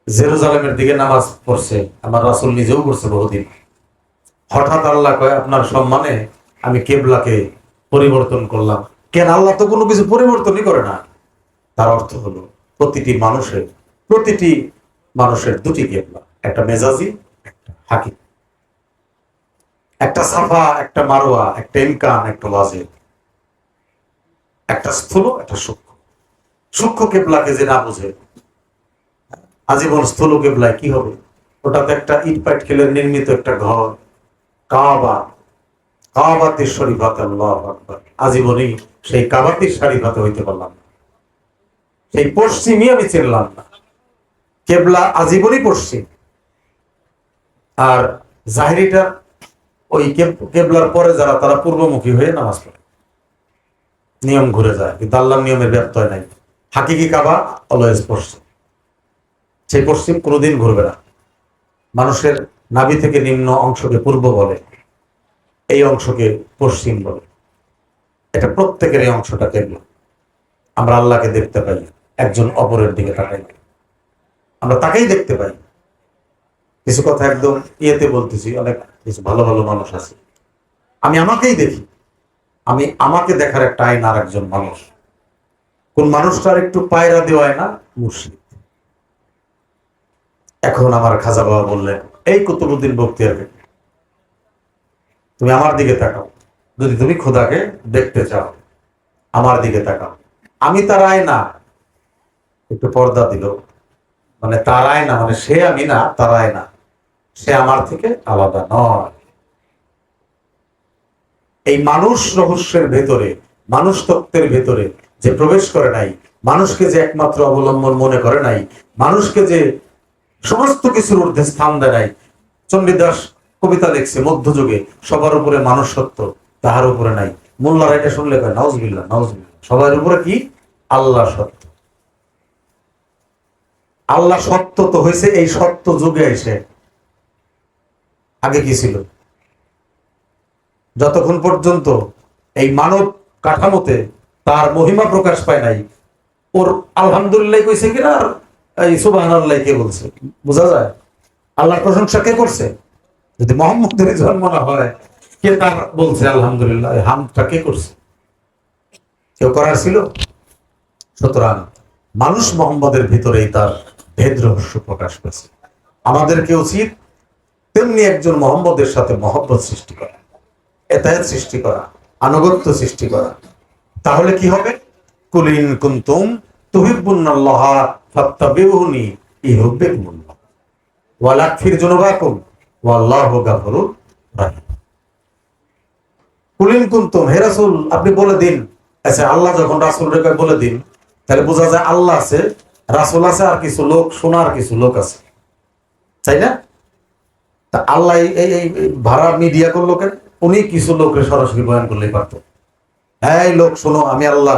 জেরুজালেমের দিকে নামাজ পড়ছে, আমার রাসূল নিজেও পড়ছে বহুদিন। হঠাৎ আল্লাহ কয় আপনার সম্মানে আমি কেবলাকে পরিবর্তন করলাম। কেন? আল্লাহ তো কোনো কিছু পরিবর্তনই করে না। তার অর্থ হলো প্রতিটি মানুষের দুটি কেবলা, একটা মেজাজি, একটা হাকিম, একটা সাফা, একটা মারোয়া, একটা ইমকান, একটা ওয়াজিব, একটা স্থূল, একটা সূক্ষ্ম। সূক্ষ্ম কেবলাকে যে না বুঝে, আজীবন স্থূল কেবলায় কি হবে? ওটাতে একটা ইট পাইট খেলে নির্মিত একটা ঘর, কাবা, কাবাতির শরীফাতে, আল্লাহু আকবার, আজীবনই সেই কাবাতির শরীফাতে হইতে পারলাম না, সেই পশ্চিমই আমি চিনলাম না। কেবলা আজীবনই পশ্চিম। আর জাহিরিটা ওই কেবলার পরে যারা, তারা পূর্বমুখী হয়ে নামাজ পড়ে, নিয়ম ঘুরে যায়, কিন্তু আল্লাহর নিয়মের ব্যত্যয় নাই। হাকিকি কাবা অলওয়েজ পশ্চিম, সেই পশ্চিম কোনোদিন ঘুরবে না। মানুষের নাভি থেকে নিম্ন অংশকে পূর্ব বলে, এই অংশকে পশ্চিম বলে। এটা প্রত্যেকের এই অংশটা কেবলা। আমরা আল্লাহকে দেখতে পাই, একজন অপরের দিকে তাকাই, আমরা তাকেই দেখতে পাই। কিছু কথা একদম ইয়েতে বলতেছি, অনেক কিছু ভালো ভালো মানুষ আছে, আমি আমাকেই দেখি। আমি আমাকে দেখার একটা আইন আর একজন মানুষ। কোন মানুষটার একটু পায়রা দেওয়ায় না মুর্শিদ। এখন আমার খাজা বাবা বললেন, এই কুতুবউদ্দিন বখতিয়ারকে, তুমি আমার দিকে তাকাও, যদি তুমি খোদাকে দেখতে চাও আমার দিকে তাকাও। আমি তার আয়না, একটু পর্দা দিল, মানে তার আয়না, মানে সে আমি না, তার আয়না, সে আমার থেকে আলাদা নয়। এই মানুষ রহস্যের ভেতরে, মানুষ তত্ত্বের ভেতরে যে প্রবেশ করে নাই, মানুষকে যে একমাত্র অবলম্বন মনে করে নাই, মানুষকে যে সমস্ত কিছুর ঊর্ধ্বে স্থান দেয় নাই। চণ্ডীদাস কবিতা লিখছে, মধ্যযুগে সবার উপরে মানুষ সত্য, তাহার উপরে নাই। মোল্লারা এটা শুনলে কয় নাউজুবিল্লাহ, নাউজুবিল্লাহ। সবার উপরে কি? আল্লাহ সত্য। আল্লাহ সত্য তো হয়েছে এই সত্য যুগে এসে। আগে কি ছিল? যতক্ষণ পর্যন্ত এই মানব কাঠামোতে তার মহিমা প্রকাশ পায় নাই, ওর আলহামদুলিল্লাহ কইছে কিনা আর এই সুবহানাল্লাহ কে বলছে? বোঝা যায় আল্লাহর প্রশংসা কে করছে? যদি মোহাম্মদের জন্ম না হয়, কে তার বলছে আলহামদুলিল্লাহ? হামদটা কে করছে? কেউ করার ছিল? সুতরাং মানুষ মোহাম্মদের ভিতরেই তার ভেদ রহস্য প্রকাশ পেয়েছে। আমাদেরকে উচিত তেমনি একজন মোহাম্মদের সাথে মহব্বত সৃষ্টি করা, এতায়াত সৃষ্টি করা, আনুগত্য সৃষ্টি করা। তাহলে কি হবে? কুল ইন কুনতুম তুহিব্বুনাল্লাহ ফাত্তাবিউনি ইউহিব্বুকুমুল্লাহ ওয়া লাগফির যুনুবাকুম ওয়াল্লাহু গাফুরুর রাহিম। কুল ইন কুনতুম, হে রাসূল আপনি বলে দিন। আচ্ছা, আল্লাহ যখন রাসূলকে বলে দিন, তাহলে বোঝা যায় আল্লাহ আছে, রাসূল আছে, আর কিছু লোক, শোনার কিছু লোক আছে, তাই না? তা আল্লাহ এই ভাড়া মিডিয়া করলো কেন? উনি কিছু লোকের সরাসরি বয়ান করলেই পারতো, হ্যাঁ লোক শোনো আমি আল্লাহ,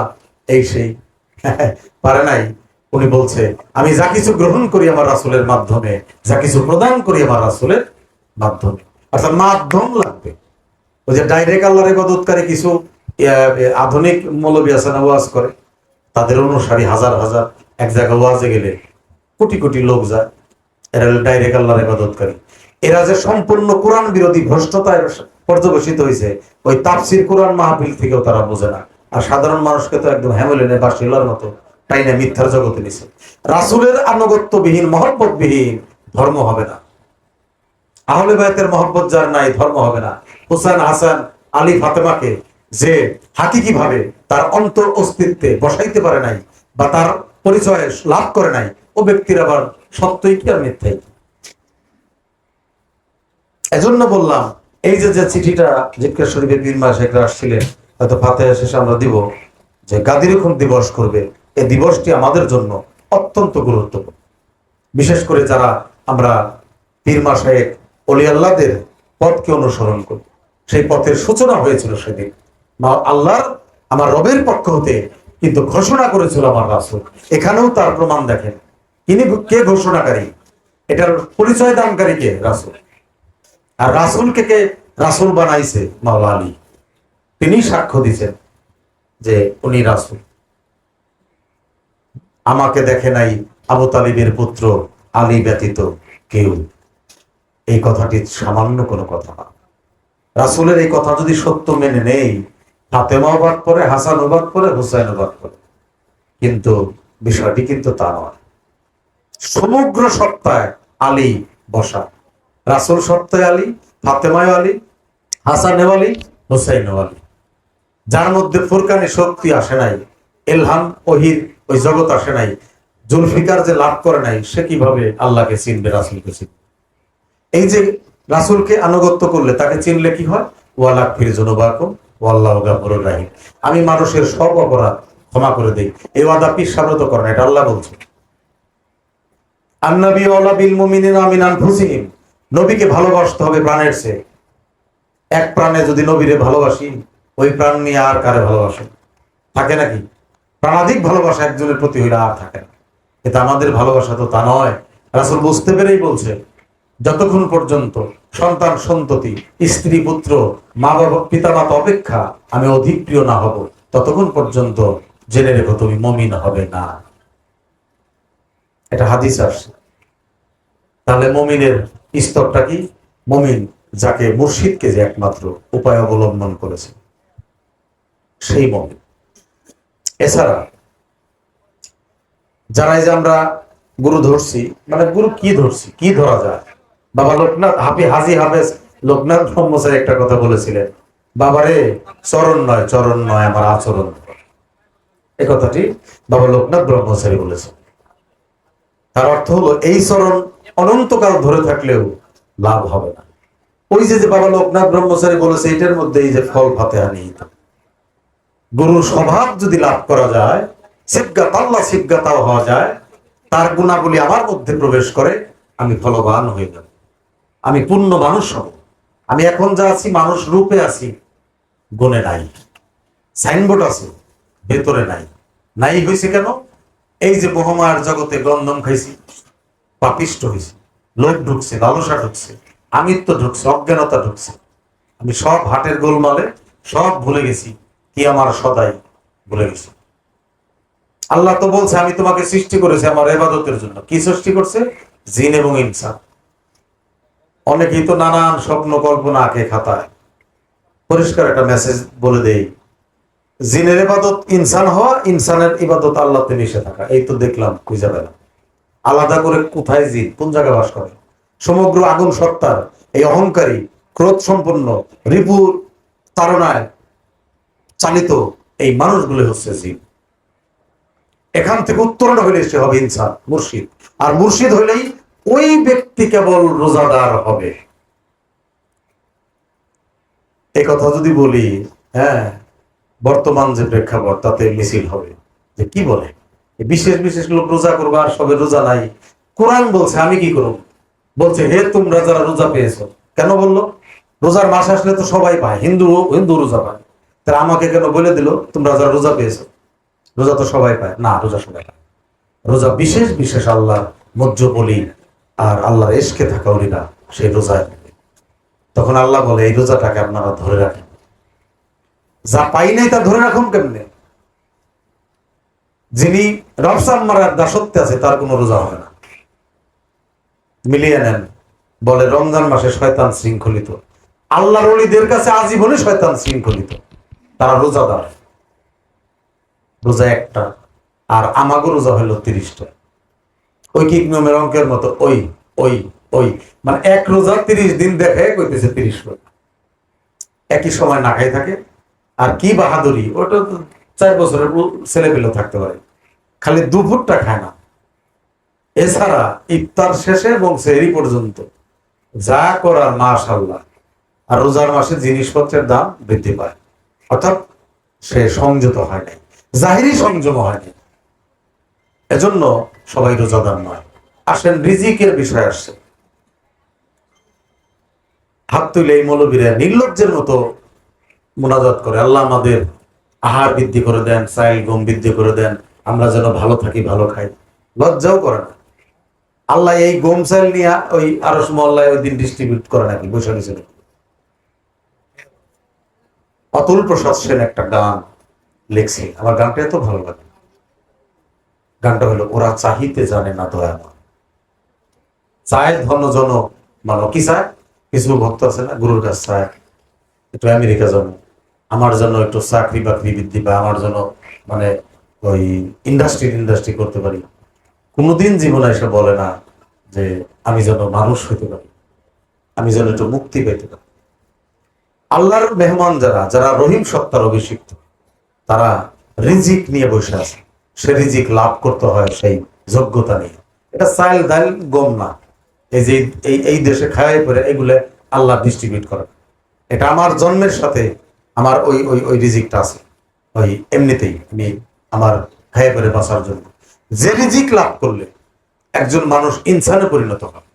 এই সেই। পারে নাই। উনি বলছে আমি যা কিছু গ্রহণ করি আমার রাসূলের মাধ্যমে, যা কিছু প্রদান করি আমার রাসূলের মাধ্যমে। অর্থাৎ মাধ্যম লাগবে। ওই যে ডাইরেক্ট আল্লাহর ইবাদতকারী কিছু আধুনিক মৌলবী আছে না, ওয়াজ করে, তাদের অনুসারী হাজার হাজার, এক জায়গায় ওয়াজে গেলে কোটি কোটি লোক যায়, এরা হলো ডাইরেক্ট আল্লাহর ইবাদতকারী। এরা যে সম্পূর্ণ কোরআন বিরোধী ভ্রষ্টতায় পর্যবেসিত হয়েছে, ওই তাফসির কোরআন মাহফিল থেকেও তারা বোঝে না। আর সাধারণ মানুষকে তো একদম হ্যামেলেনে বা শিলার মতো তাই না মিথ্যার জগতে নিছে। রাসূলের আনুগত্যবিহীন, মহব্বতবিহীন ধর্ম হবে না। আহলে বায়তের মহব্বত যার নাই, ধর্ম হবে না। হুসাইন, হাসান, আলী, ফাতেমাকে যে হাকিকি ভাবে তার অন্তর অস্তিত্বে বসাইতে পারে নাই বা তার পরিচয় লাভ করে নাই, ও ব্যক্তির আবার সত্যই কি আর মিথ্যাই। এজন্য বললাম, এই যে চিঠিটা জিজ্ঞাসা শরীফের পীর মা শেখরা আসছিলেন, হয়তো ফাতেহা শেষে আমরা দিব, যে গাদিরক্ষণ দিবস করবে, এই দিবসটি আমাদের জন্য অত্যন্ত গুরুত্বপূর্ণ। বিশেষ করে যারা আমরা পীর মা শেখ অলি আল্লাহদের পথকে অনুসরণ করি, সেই পথের সূচনা হয়েছিল সেদিন আল্লাহর, আমার রবের পক্ষ হতে কিন্তু ঘোষণা করেছিল আমার রাসূল। এখানেও তার প্রমাণ দেখেন, তিনি কে ঘোষণাকারী, এটার পরিচয় দানকারী কে? রাসূল। আর রাসূলকে কে রাসূল বানাইছে? মাওলা আলী। তিনি সাক্ষ্য দিয়েছেন যে উনি রাসূল। আমাকে দেখে নাই আবু তালিবের পুত্র আলী ব্যতীত কেউ। এই কথাটি সামান্য কোনো কথা না। রাসূলের এই কথা যদি সত্য মেনে নেই, ফাতেমাও বাদ পড়ে, হাসানও বাদ পড়ে, হুসাইনও বাদ পড়ে, কিন্তু বিষয়টি কিন্তু তা নয়। সমগ্র সত্তায় আলী বসা, রাসূল সত্তায় আলী, ফাতেমায় আলী, হাসানেও আলী, হুসাইনও আলী। যার মধ্যে ফুরকানি শক্তি আসে নাই, ইলহাম ওহির ওই জগৎ আসে নাই, জুলফিকার যে লাভ করে নাই, সে কিভাবে আল্লাহকে চিনবে, রাসূলকে চিনবে? এই যে রাসূলকে আনুগত্য করলে তাকে চিনলে কি হয়? ওয়ালাগফির যুনুবাকুম ওয়াল্লাহু গাফুরুর রহিম। আমি মানুষের সব অপরাধ ক্ষমা করে দেই। এই ওয়াদা পীর সাহেব তো করেন, এটা আল্লাহ বলছে। আন-নবী আওলা বিল মুমিনিনা মিন আনফুসিহিম। নবীকে ভালোবাসতে হবে প্রাণের চেয়ে। এক প্রাণে যদি নবীরে ভালোবাসি, ওই প্রাণ নিয়ে আর কারে ভালোবাসে থাকে নাকি? প্রাণাধিক ভালোবাসা একজনের প্রতি হইলে আর থাকে না। এটা আমাদের ভালোবাসা তো তা নয়। রাসূল বুঝতে পেরেই বলছে, যতক্ষণ পর্যন্ত সন্তান সন্ততি, স্ত্রী পুত্র, মা বাবা পিতা মাতা অপেক্ষা আমি অধিক প্রিয় না হব, ততক্ষণ পর্যন্ত জেনে রেখো তুমি মুমিন হবে না। এটা হাদিস আসছে। তাহলে মুমিনের স্তরটা কি? মুমিন যাকে মুর্শিদকে যে একমাত্র উপায় অবলম্বন করেছে, সেই মুমিন। এছাড়া যারা এই যে আমরা গুরু ধরছি, মানে গুরু কি ধরছি, কি ধরা যায়? বাবা লোকনাথ হাজি হাফেজ লোকনাথ ব্রহ্মচারী একটা কথা বলেছিলেন, বাবারে চরণ নয় আমার আচরণ। এই কথাটি বাবা লোকনাথ ব্রহ্মচারী বলেছেন। তার অর্থ হলো এই চরণ অনন্তকাল ধরে থাকলেও লাভ হবে না। ওই যে বাবা লোকনাথ ব্রহ্মচারী বলেছে, এটার মধ্যে এই যে ফল ফাতেহা নিহিত। গুরুর স্বভাব যদি লাভ করা যায়, সিবগাত আল্লাহ সিবগাতাও হওয়া যায়, তার গুণাবলী আমার মধ্যে প্রবেশ করে, আমি ফলবান হয়ে যাব, আমি পূর্ণ মানুষ হব। আমি এখন যা আছি মানুষ রূপে আছি, গুণে নাই। সাইনবোর্ড আছে, ভেতরে নাই। নাই হয়েছে কেন? এই যে মোহমায়ার জগতে গন্ধম খাইছি, পাপিষ্ট হয়েছি, লোভ ঢুকছে, লালসা ঢুকছে, আমিত্ব ঢুকছে, অজ্ঞানতা ঢুকছে। আমি সব হাটের গোলমালে সব ভুলে গেছি, কি আমার সদাই ভুলে গেছি। আল্লাহ তো বলছে আমি তোমাকে সৃষ্টি করেছি আমার ইবাদতের জন্য। কি সৃষ্টি করছে? জিন এবং ইনসান। অনেকেই তো নানান স্বপ্ন কল্পনা আঁকে খাতায়। পরিষ্কার একটা মেসেজ বলে দেই, জিনের ইবাদত ইনসান হওয়া, ইনসানের ইবাদত আল্লাহতে মিশে থাকা। এই তো দেখলাম খুঁজে পেলাম। আলাদা করে কোথায় জিন কোন জায়গায় বাস করে? সমগ্র আগুন সত্তার এই অহংকারী, ক্রোধ সম্পন্ন, রিপুর তাড়নায় চালিত এই মানুষগুলো হচ্ছে জিন। এখান থেকে উত্তরণ হইলে সে হবে ইনসান, মুর্শিদ। আর মুর্শিদ হইলেই ওই ব্যক্তি কেবল রোজাদার হবে। এই কথা যদি বলি, হ্যাঁ, বর্তমান যে প্রেক্ষাপট তাতে মিছিল হবে যে কি বলে বিশেষ বিশেষ লোক রোজা করবো আর সবে রোজা নাই। কোরআন বলছে আমি কি করব? বলছে হে তোমরা যারা রোজা পেয়েছো। কেন বললো? রোজার মাস আসলে তো সবাই পায়, হিন্দু রোজা পায়, তাহলে আমাকে কেন বলে দিল তোমরা যারা রোজা পেয়েছো? রোজা তো সবাই পায় না, রোজা সবাই পায়। রোজা বিশেষ বিশেষ আল্লাহর মজ্জবলি আর আল্লাহর এশকে থাকা ওলিরা সেই রোজায়। তখন আল্লাহ বলে এই রোজাটাকে আপনারা ধরে রাখেন। যা পাই নাই তা ধরে রাখুন কেমনে? যিনি রমজান মারার দাসত্বে আছে তার কোনো রোজা হবে না। মিলিয়ে নেন। বলে রমজান মাসে শয়তান শৃঙ্খলিত, আল্লাহর ওলিদের কাছে আজীবনে শয়তান শৃঙ্খলিত, তারা রোজাদার। রোজা একটা, আর আমাগো রোজা হলো 30টা। ঐকিক নিয়মের অঙ্কের মতো ওই ওই ওই মানে এক রোজা 30 দিন দেখে কইতেছে 30 রোজা। একই সময় না খাই থাকে। আর কি বাহাদুরি, ওটা 4 বছরের ছেলে পেলে থাকতে পারে, খালি দুপুরটা খায় না। এছাড়া ইফতার শেষে এবং সেহরি পর্যন্ত যা করার মাশাআল্লাহ। আর রোজার মাসে জিনিসপত্রের দাম বৃদ্ধি পায়, অর্থাৎ সে সংযত হয় নাই, জাহিরি সংযম হয়নি। এজন্য সবাই রোজাদার নয়। আসেন রিজিকের বিষয় আসছে। হাত তুলে এই মৌলবীরা নির্লজ্জের মতো মুনাজাত করে, আল্লাহ আমাদের আহার বৃদ্ধি করে দেন, চাইল গম বৃদ্ধি করে দেন, আমরা যেন ভালো থাকি, ভালো খাই। লজ্জাও করে না। আল্লাহ এই গম চাইল নিয়ে ওই আরশ মহল্লায় ওই দিন ডিস্ট্রিবিউট করে নাকি? বৈশাখী ছিল অতুল প্রসাদ সেন একটা গান লিখছে, আমার গানটা এত ভালো লাগে। গানটা হলো, ওরা চাহিতে জানে না দয়াময়, চায় ধন জন মানো। কি চায়? কিছু ভক্ত আছে না, গুরুর কাছে চায় একটু আমেরিকা যাবো, আমার জন্য একটু চাকরি বাকরি বৃদ্ধি পায়, আমার জন্য মানে ওই ইন্ডাস্ট্রি করতে পারি। কোনোদিন জীবনে এসে বলে না যে আমি যেন মানুষ হইতে পারি, আমি যেন একটু মুক্তি পেতে পারি। আল্লাহর মেহমান যারা যারা রহিম সত্তার অভিষিক্ত, তারা রিজিক নিয়ে বসে আছে। সে রিজিক লাভ করতে হয় সেই যোগ্যতা নিয়ে। এটা চাইল ডাইল গম না, এই যে এই দেশে খাওয়াই পরে এগুলো আল্লাহ ডিস্ট্রিবিউট করে। এটা আমার জন্মের সাথে আমার ওই ওই ওই রিজিকটা আছে, ওই এমনিতেই আমি আমার খাইয়ে পরে বাঁচার জন্য। যে রিজিক লাভ করলে একজন মানুষ ইনসানে পরিণত হয়,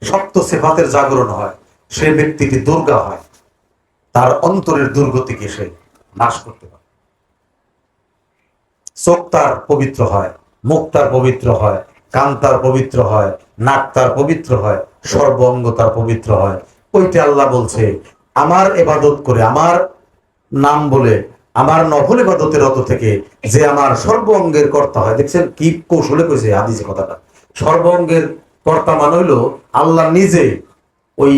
সপ্ত সিফাতের জাগরণ হয়, সে ব্যক্তিটি দুর্গা হয়, তার অন্তরের দুর্গতিকে সে নাশ করতে পারে। চোখ তার পবিত্র হয়, মুখ তার পবিত্র হয়, কান তার পবিত্র হয়, নাক তার পবিত্র হয়, সর্ব অঙ্গ তার পবিত্র হয়। ওইটা আল্লাহ বলছে, আমার ইবাদত করে, আমার নাম বলে, আমার নফল ইবাদতের রত থেকে যে আমার সর্ব অঙ্গের কর্তা হয়। দেখছেন কি কৌশলে কইছে হাদিসে কথাটা। সর্ব অঙ্গের কর্তা মানে হইলো আল্লাহ নিজে, ওই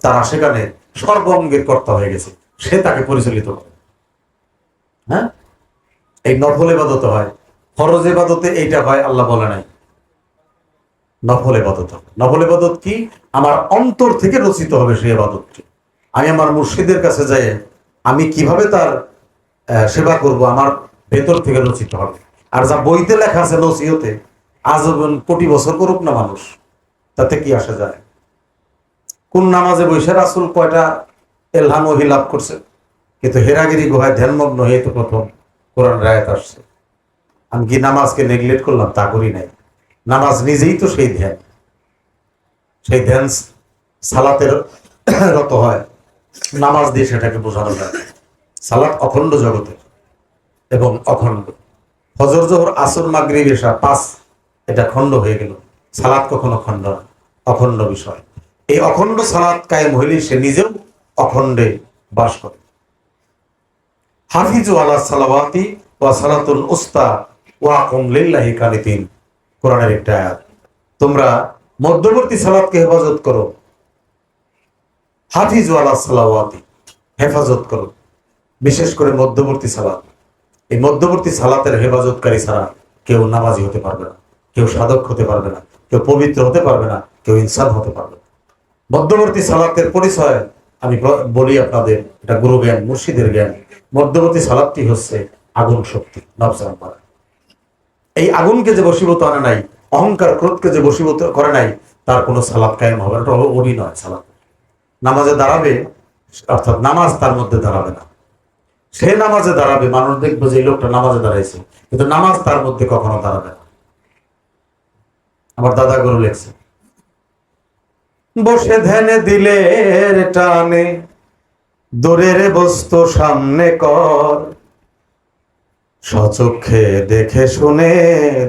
তারা সেখানে সর্ব অঙ্গের কর্তা হয়ে গেছে, সে তাকে পরিচালিত করে। হ্যাঁ, এই নফল ইবাদত হয়, ফরজ ইবাদতে এইটা হয় আল্লাহ বলে নাই। নফল ইবাদত, নফল ইবাদত কি? আমার অন্তর থেকে রচিত হবে সেই ইবাদতটি। আমি আমার মুর্শিদের কাছে যাই, আমি কিভাবে তার সেবা করব, আমার ভেতর থেকে রচিত হবে। আর যা বইতে লেখা আছে নসিহতে, আজীবন কোটি বছর করুক না মানুষ, তাতে কি আসা যায়? কোন নামাজে বৈশা রাসূল কয়টা এলহাম ওহী লাভ করছে? কিন্তু হেরাগিরি গুহায় ধ্যানমগ্ন হয়ে তো প্রথম কোরআন আয়াত আসছে। আমি কি নামাজকে নেগলেক্ট করলাম? তা করি নাই। নামাজ নিজেই তো সেই ধ্যান, সেই ধ্যান সালাতের রত হয়। নামাজ দিয়ে সেটাকে বোঝানো যায়। সালাত অখণ্ড জগতে এবং অখণ্ড। ফজর, জোহর, আসর, মাগরিব, এশা 5, এটা খণ্ড হয়ে গেল। সালাত কখনো খণ্ড না, অখণ্ড বিষয়। এই অখণ্ড সালাত কায়েম হইলে সে নিজেও অখণ্ডে বাস করে। হাফিজু আলা সালাওয়াতি ওয়া সালাতুল উস্তা ওয়া কুম লিল্লাহি কানিতিন, কোরআনের একটা আয়াত। তোমরা মধ্যবর্তী সালাতকে হেফাজত করো। হাফিজু আলা সালাওয়াতি, হেফাজত করো, বিশেষ করে মধ্যবর্তী সালাত। এই মধ্যবর্তী সালাতের হেফাজতকারী ছাড়া কেউ নামাজি হতে পারবে না, কেউ সাধক হতে পারবে না, কেউ পবিত্র হতে পারবে না, কেউ ইনসান হতে পারবে না। মধ্যবর্তী সালাতের পরিচয় আমি বলি আপনাদের, এটা গুরু জ্ঞান, মুর্শিদের জ্ঞান। মধ্যবর্তী সালাতটি হচ্ছে আগুন শক্তি, নফস আম্মারা। এই আগুনকে যে বশীভূত আনে নাই, অহংকার ক্রোধকে যে বশীভূত করে নাই, তার কোনো সালাত কায়েম হবে না। এটা হলো অভিনয়। সালাত নামাজে দাঁড়াবে, অর্থাৎ নামাজ তার মধ্যে দাঁড়াবে না। সে নামাজে দাঁড়াবে, মানুষ দেখবে যে এই লোকটা নামাজে দাঁড়াইছে, কিন্তু নামাজ তার মধ্যে কখনো দাঁড়াবে না। আমার দাদা গুরু লেখছে, বসে ধ্যানে দিলে টানে, দূরের বস্তু সামনে কর, সচক্ষে দেখে শুনে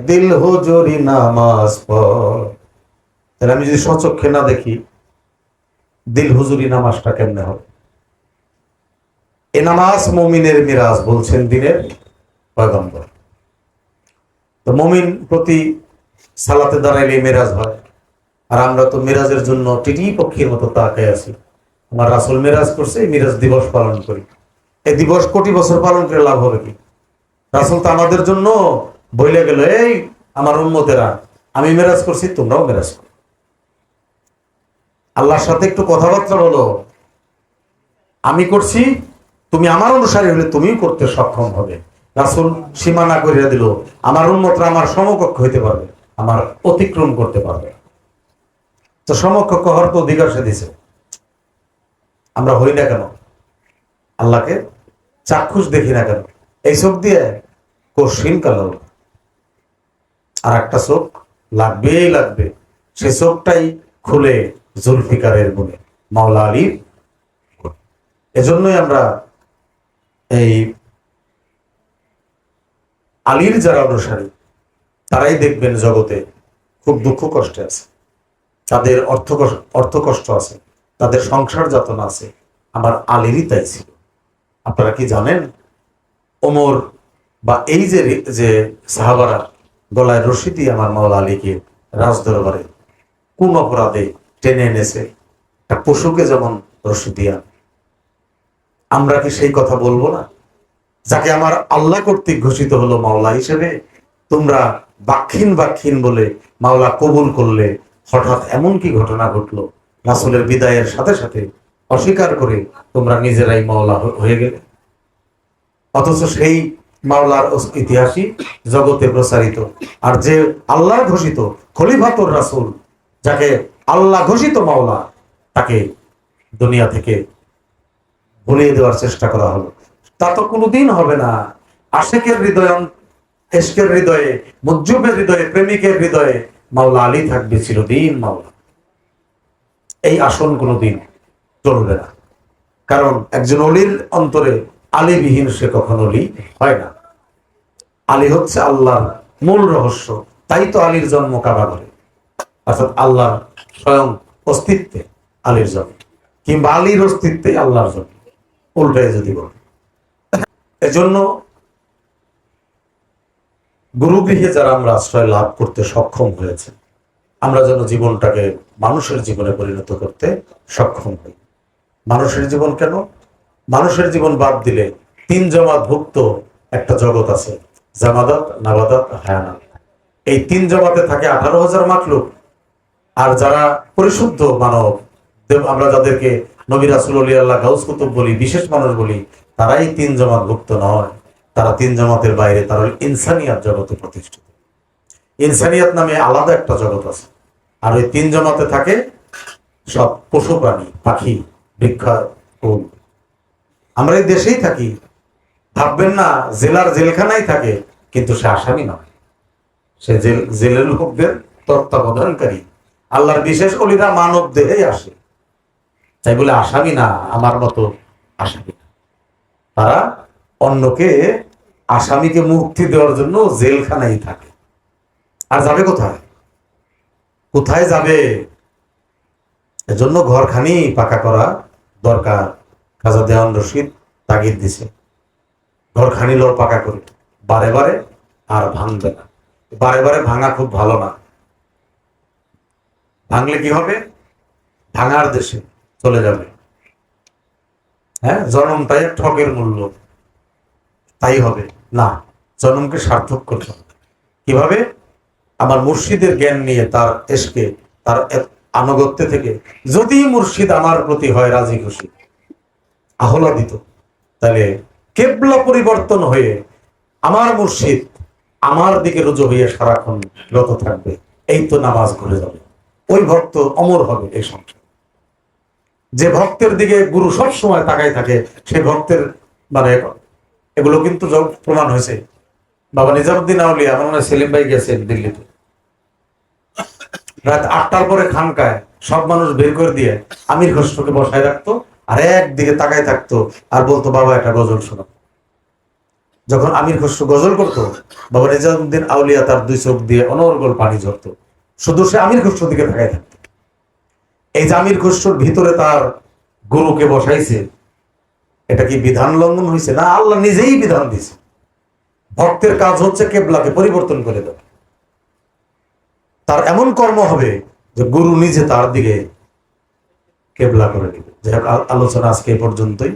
দিল হুজুরি নামাজ পড়। তাহলে আমি যদি সচক্ষে না দেখি, দিল হুজুরি নামাজটা কেমনে হবে? এ নামাজ মুমিনের মিরাজ বলছেন দিনের পয়গম্বর। তো মুমিন প্রতি সালাতে দাঁড়াইলে মিরাজ হয়। আর আমরা তো মিরাজের জন্য টিটি পক্ষীর মতো তাকায় আছি। আমার রাসূল মিরাজ করছে, মিরাজ দিবস পালন করি। এই দিবস কোটি বছর পালন করে লাভ হবে কি? রাসূল তো আমাদের জন্য বইলে গেল, এই আমার উম্মতেরা, আমি মিরাজ করছি, তোমরাও মিরাজ করো। আল্লাহর সাথে একটু কথাবার্তা বলো, আমি করছি, তুমি আমার অনুসারী হলে তুমিও করতে সক্ষম হবে। রাসূল সীমানা করিয়া দিল, আমার উম্মতরা আমার সমকক্ষ হইতে পারবে, আমার অতিক্রম করতে পারবে। তো সমকক্ষ হওয়ার তো অধিকার সে দিছে, আমরা হই না কেন? আল্লাহকে চাক্ষুষ দেখি না কেন? এই চোখ দিয়ে কশিন কালো, আর একটা চোখ লাগবেই লাগবে। সে চোখটাই খুলে জুলফিকারের গুণে, মাওলা আলীর। এজন্যই আমরা এই আলীর যারা অনুসারী, তারাই দেখবেন জগতে খুব দুঃখ কষ্টে আছে, তাদের অর্থ কষ্ট আছে, তাদের সংসার যাতনা আছে। আমার আলীরই তাই ছিল। আপনারা কি জানেন ওমর বা এই যে যে সাহাবারা গলায় রশি দিয়ে আমার মাওলা আলীকে রাজদরবারে কোন অপরাধে টেনে এনেছে? একটা পশুকে যেমন রশি দিয়া। আমরা কি সেই কথা বলবো না? যাকে আমার আল্লাহ কর্তৃক ঘোষিত হলো মাওলা হিসেবে, তোমরা বাক্ষিন বাক্ষিন বলে মাওলা কবুল করলে, হঠাৎ এমন কি ঘটনা ঘটলো, রাসূলের বিদায়ের সাথে সাথে অস্বীকার করে তোমরা নিজেরাই মাওলা হয়ে গেলে। অথচ সেই মাওলার ইতিহাসই জগতে প্রচারিত। আর যে আল্লাহ ঘোষিত খলিফাতুর রাসূল, যাকে আল্লাহ ঘোষিত মাওলা, তাকে দুনিয়া থেকে ভুলিয়ে দেওয়ার চেষ্টা করা হলো। তা তো কোনোদিন হবে না। আশেকের হৃদয়ে, এশকের হৃদয়ে, মুজ্জুবের হৃদয়ে, প্রেমিকের হৃদয়ে মাওলা আলী থাকবে চিরদিন মাওলা। এই আসন কোনোদিন চলবে না। কারণ একজন অলির অন্তরে আলীবিহীন সে কখনো অলি হয় না। আলী হচ্ছে আল্লাহর মূল রহস্য। তাই তো আলীর জন্ম কাবা ঘরে, অর্থাৎ আল্লাহর স্বয়ং অস্তিত্বে আলীর জন্ম, কিংবা আলীর অস্তিত্বে আল্লাহর জন্ম, উল্টায় যদি বল। এজন্য গুরুগৃহে যারা আমরা আশ্রয় লাভ করতে সক্ষম হয়েছে, আমরা যেন জীবনটাকে মানুষের জীবনে পরিণত করতে সক্ষম হই। মানুষের জীবন কেন? মানুষের জীবন বাদ দিলে তিন জমাতভুক্ত একটা জগৎ আছে, জামাদাত, নাবাদাত, হায়ানাত। এই তিন জমাতে থাকে 18,000 মাখলুক। আর যারা পরিশুদ্ধ মানব, আমরা যাদেরকে নবী রাসূল ওলি আল্লাহ গাউস কুতুব বলি, বিশেষ মানুষ বলি, তারাই তিন জমাতভুক্ত নয়। তারা তিন জমাতের বাইরে, তারা ইনসানিয়াত জগতে প্রতিষ্ঠিত। ইনসানিয়াত নামে আলাদা একটা জগৎ আছে। আর ওই তিন জমাতে থাকে সব পশু প্রাণী, পাখি, বৃক্ষ, ফুল। আমরা এই দেশেই থাকি, ভাববেন না জেলার জেলখানায় থাকে, কিন্তু সে আসামি নয়। সে জেলের লোকদের তত্ত্বাবধানকারী। আল্লাহর বিশেষ অলিরা মানব দেহেই আসে, তাই বলে আসামি না, আমার মতো আসামি না। তারা অন্যকে, আসামিকে মুক্তি দেওয়ার জন্য জেলখানায় থাকে। আর যাবে কোথায়? কোথায় যাবে? এজন্য ঘরখানি পাকা করা দরকার। খাজা দেওয়ান রশিদ তাগিদ দিছে, ঘরখানি লোর পাকা করে, বারে বারে আর ভাঙবে না। বারে বারে ভাঙা খুব ভালো না। ভাঙলে কি হবে? ভাঙার দেশে চলে যাবে। হ্যাঁ, জন্মটাই ঠকের মূল্য, তাই হবে না। জন্মকে সার্থক করতে হবে। কিভাবে? আমার মুর্শিদের জ্ঞান নিয়ে, তার এশকে, তার আনুগত্যে থেকে যদি মুর্শিদ আমার প্রতি হয় রাজি খুশি, আহ্লাদিত, তাহলে কেবলা পরিবর্তন হয়ে আমার মুর্শিদ আমার দিকে রুজু হয়ে সারাক্ষণ রত থাকবে। এই তো নামাজ ঘুরে যাবে। ওই ভক্ত অমর হবে এই সংসার। যে ভক্তের দিকে গুরু সব সময় তাকায় থাকে, সেই ভক্তের মানে এগুলো কিন্তু প্রমাণ হয়েছে। বাবা নিজামুদ্দিন আউলিয়া, আমার মনে হয় সেলিম ভাই গেছেন দিল্লিতে, রাত 8টার পরে খানকায় সব মানুষ বের করে দিয়ে আমির খসরুকে বসায় রাখতো, আর একদিকে তাকায় থাকতো আর বলতো, বাবা একটা গজল শোনো। যখন আমির খসরু গজল করতো, বাবা নিজামুদ্দিন আউলিয়া তার দুই চোখ দিয়ে অনর্গল পানি ঝরতো, শুধু সে আমির খসরুর দিকে তাকায় থাকতো। এই যে আমির খসরুর ভিতরে তার গুরুকে বসাইছে, এটা কি বিধান লঙ্ঘন হয়েছে? না, আল্লাহ নিজেই বিধান দিয়েছে। ভক্তের কাজ হচ্ছে কেবলাকে পরিবর্তন করে দেওয়া। তার এমন কর্ম হবে যে গুরু নিজে তার দিকে কেবলা করে দিবে। যাই হোক, আলোচনা আজকে এই পর্যন্তই।